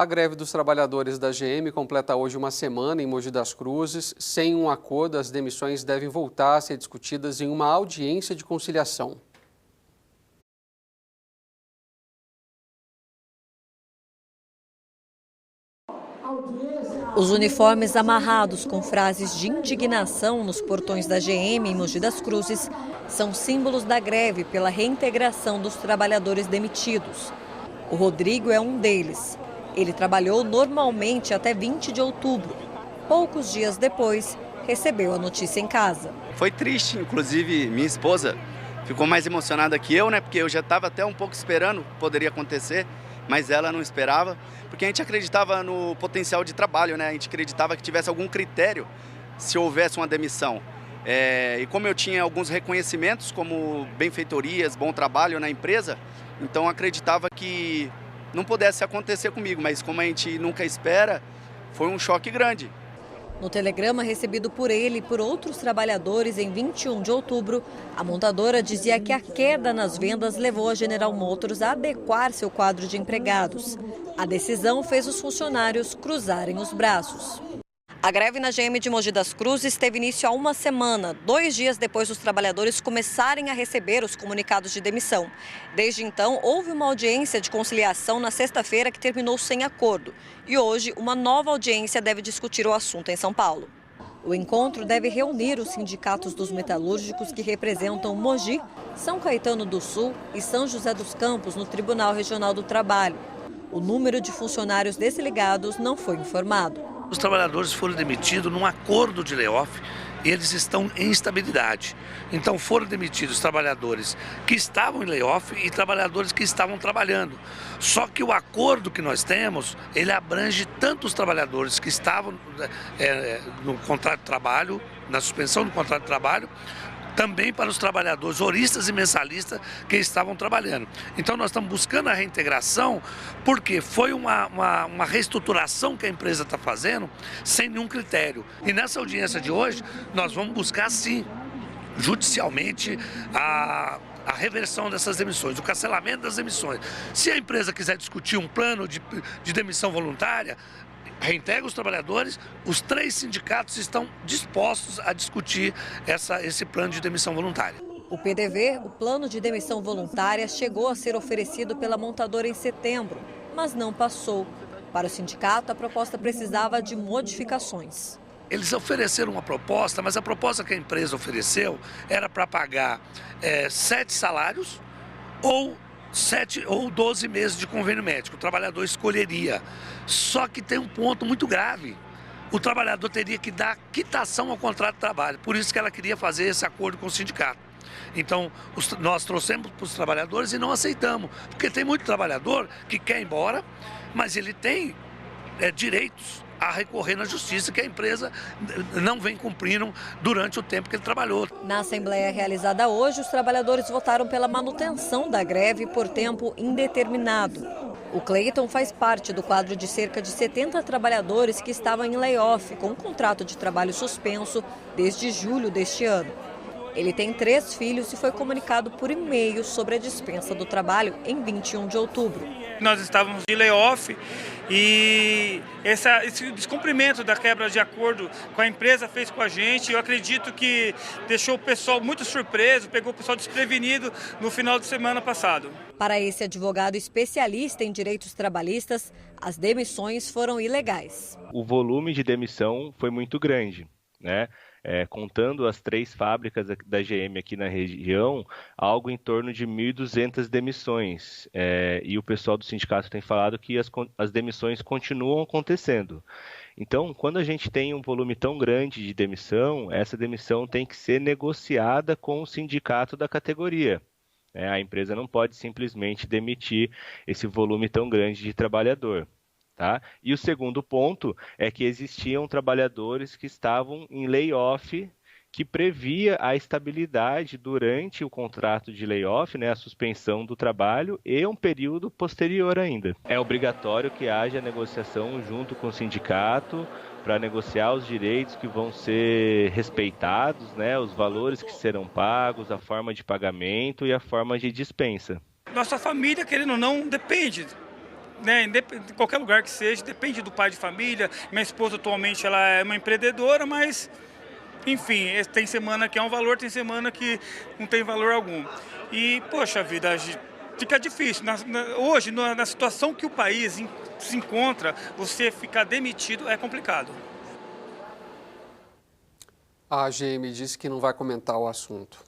A greve dos trabalhadores da GM completa hoje uma semana em Mogi das Cruzes. Sem um acordo, as demissões devem voltar a ser discutidas em uma audiência de conciliação. Os uniformes amarrados com frases de indignação nos portões da GM em Mogi das Cruzes são símbolos da greve pela reintegração dos trabalhadores demitidos. O Rodrigo é um deles. Ele trabalhou normalmente até 20 de outubro. Poucos dias depois, recebeu a notícia em casa. Foi triste, inclusive minha esposa ficou mais emocionada que eu, Porque eu já estava até um pouco esperando que poderia acontecer, mas ela não esperava, porque a gente acreditava no potencial de trabalho, A gente acreditava que tivesse algum critério se houvesse uma demissão. E como eu tinha alguns reconhecimentos, como benfeitorias, bom trabalho na empresa, então acreditava que não pudesse acontecer comigo, mas como a gente nunca espera, foi um choque grande. No telegrama recebido por ele e por outros trabalhadores em 21 de outubro, a montadora dizia que a queda nas vendas levou a General Motors a adequar seu quadro de empregados. A decisão fez os funcionários cruzarem os braços. A greve na GM de Mogi das Cruzes teve início há uma semana, 2 dias depois dos trabalhadores começarem a receber os comunicados de demissão. Desde então, houve uma audiência de conciliação na sexta-feira que terminou sem acordo. E hoje, uma nova audiência deve discutir o assunto em São Paulo. O encontro deve reunir os sindicatos dos metalúrgicos que representam Mogi, São Caetano do Sul e São José dos Campos no Tribunal Regional do Trabalho. O número de funcionários desligados não foi informado. Os trabalhadores foram demitidos num acordo de layoff e eles estão em instabilidade. Então foram demitidos trabalhadores que estavam em layoff e trabalhadores que estavam trabalhando. Só que o acordo que nós temos, ele abrange tanto os trabalhadores que estavam no contrato de trabalho, na suspensão do contrato de trabalho, também para os trabalhadores horistas e mensalistas que estavam trabalhando. Então nós estamos buscando a reintegração porque foi uma reestruturação que a empresa está fazendo sem nenhum critério. E nessa audiência de hoje nós vamos buscar sim, judicialmente, a reversão dessas demissões, o cancelamento das demissões. Se a empresa quiser discutir um plano de demissão voluntária, reintegra os trabalhadores, os 3 sindicatos estão dispostos a discutir esse plano de demissão voluntária. O PDV, o plano de demissão voluntária, chegou a ser oferecido pela montadora em setembro, mas não passou. Para o sindicato, a proposta precisava de modificações. Eles ofereceram uma proposta, mas a proposta que a empresa ofereceu era para pagar 7 salários ou 7 ou 12 meses de convênio médico. O trabalhador escolheria. Só que tem um ponto muito grave. O trabalhador teria que dar quitação ao contrato de trabalho. Por isso que ela queria fazer esse acordo com o sindicato. Então, nós trouxemos para os trabalhadores e não aceitamos. Porque tem muito trabalhador que quer ir embora, mas ele tem direitos a recorrer na justiça que a empresa não vem cumprindo durante o tempo que ele trabalhou. Na assembleia realizada hoje, os trabalhadores votaram pela manutenção da greve por tempo indeterminado. O Cleiton faz parte do quadro de cerca de 70 trabalhadores que estavam em layoff, com um contrato de trabalho suspenso desde julho deste ano. Ele tem 3 filhos e foi comunicado por e-mail sobre a dispensa do trabalho em 21 de outubro. Nós estávamos de layoff e esse descumprimento da quebra de acordo com a empresa fez com a gente. Eu acredito que deixou o pessoal muito surpreso, pegou o pessoal desprevenido no final de semana passado. Para esse advogado especialista em direitos trabalhistas, as demissões foram ilegais. O volume de demissão foi muito grande, contando as 3 fábricas da GM aqui na região, algo em torno de 1.200 demissões. E o pessoal do sindicato tem falado que as demissões continuam acontecendo. Então, quando a gente tem um volume tão grande de demissão, essa demissão tem que ser negociada com o sindicato da categoria. A empresa não pode simplesmente demitir esse volume tão grande de trabalhador. Tá? E o segundo ponto é que existiam trabalhadores que estavam em layoff, que previa a estabilidade durante o contrato de layoff, a suspensão do trabalho e um período posterior ainda. É obrigatório que haja negociação junto com o sindicato para negociar os direitos que vão ser respeitados, os valores que serão pagos, a forma de pagamento e a forma de dispensa. Nossa família, querendo ou não, depende né, em qualquer lugar que seja, depende do pai de família. Minha esposa atualmente ela é uma empreendedora, mas enfim, tem semana que é um valor, tem semana que não tem valor algum. E, poxa vida, fica difícil. Hoje, na situação que o país se encontra, você ficar demitido é complicado. A GM disse que não vai comentar o assunto.